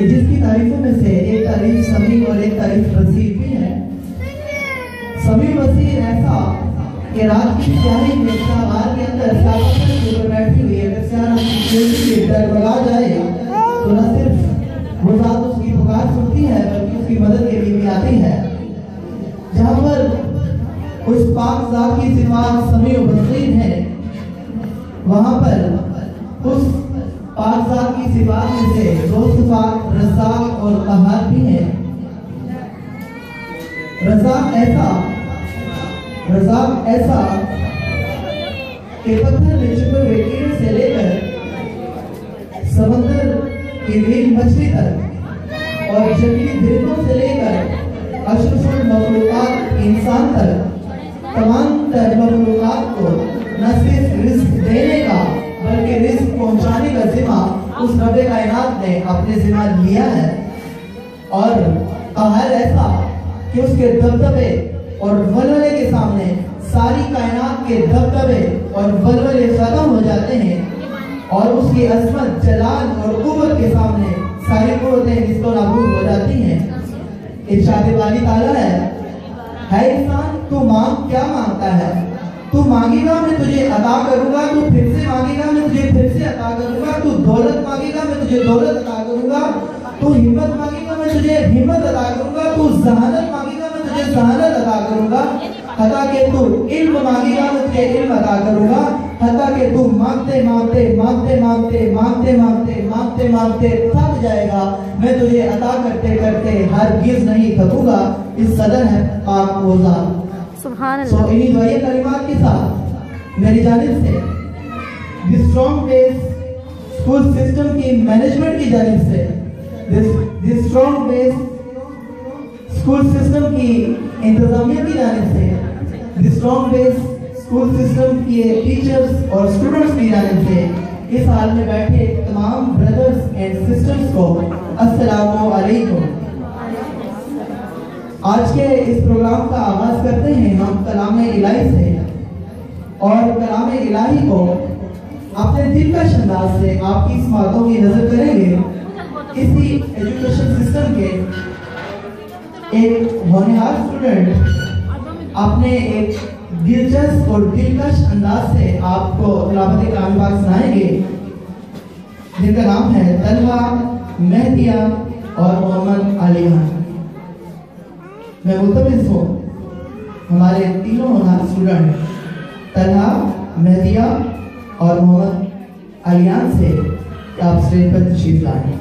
कि जिसकी तारीफों में से एक तारीफ समी और एक तारीफ वसीर भी है। समी वसीर ऐसा कि रात की स्याही में सवार के अंदर ऊपर बैठी हुई है, अगर स्याह डगमगा जाए तो न सिर्फ वो रात उसकी पुकार सुनती है बल्कि उसकी मदद के लिए भी आती है। जहाँ पर उस पाक ज़ात की सिफात समी और वसीर है, वहाँ पर उस पाक ज़ात की सिफात में से दो सिफात रज़्ज़ाक़ और क़हार भी है। रज़्ज़ाक़ ऐसा कि पत्थर में छुपे हुए कीड़े से लेकर समंदर की नील मछली तक और जंगली दरिंदों से लेकर अशरफुल मखलूक़ात इंसान तक तमाम मखलूक़ात को न सिर्फ रिज़्क़ देने का बल्कि रिज़्क़ पहुंचाने का जिम्मा उस रब्बे कायनात ने अपने जिम्मा लिया है। और क़हार ऐसा कि उसके दबदबे और वलवले के सामने सारी कायनात के दबदबे और वलवले खत्म हो जाते हैं और उसकी अज़मत, जलाल और कुव्वत के सामने सारी कुव्वतें निस्तो नाबूद हो जाती हैं। इरशाद बारी ताला है इंसान तू मांग क्या मांगता है, तू मांगेगा मैं तुझे अता करूंगा, तू फिर से मांगेगा मैं तुझे फिर से अता करूंगा, तू दौलत मांगेगा मैं तुझे दौलत अता करूंगा, तू हिम्मत मांगेगा मैं तुझे हिम्मत अता करूंगा, तू ज़हानत मांगेगा मैं तुझे ज़हानत अता करूंगा, हता के तू इल्म मांगेगा मैं तुझे इल्म अता करूंगा, हता के तू मांगते मांगते मांगते मांगते मांगते मांगते मांगते मांगते थक जाएगा, मैं तुझे अता करते करते हरगिज़ नहीं थकूंगा। इस सदर है पाक रोज़ा। सुभान अल्लाह। इन्हीं दुआए कलिमात के साथ मेरी जानिब से the strong base school system की मैनेजमेंट की जानिब से the strong base school system की इंतजामिया की जानिब से the strong base school system के टीचर्स और स्टूडेंट्स की जानिब से इस हाल में बैठे तमाम ब्रदर्स एंड सिस्टर्स को अस्सलामु अलैकुम। आज के इस प्रोग्राम का आगाज करते हैं हम कलाम इलाही से और कलाम इलाही को अपने दिलकश अंदाज से आपकी इस बातों की नजर करेंगे। इसी एजुकेशन सिस्टम के एक होनहार स्टूडेंट अपने एक दिलचस्प और दिलकश अंदाज से आपको तिलावत कलाम पाक सुनाएंगे, जिनका नाम है तलहा, मेहदिया और मोहम्मद अलियान। मैं मुल्तमिस हूँ हमारे तीनों होनहार स्टूडेंट तलहा, मेहदिया और मोहम्मद अलियान से आप स्टेज पर तशरीफ लाएं।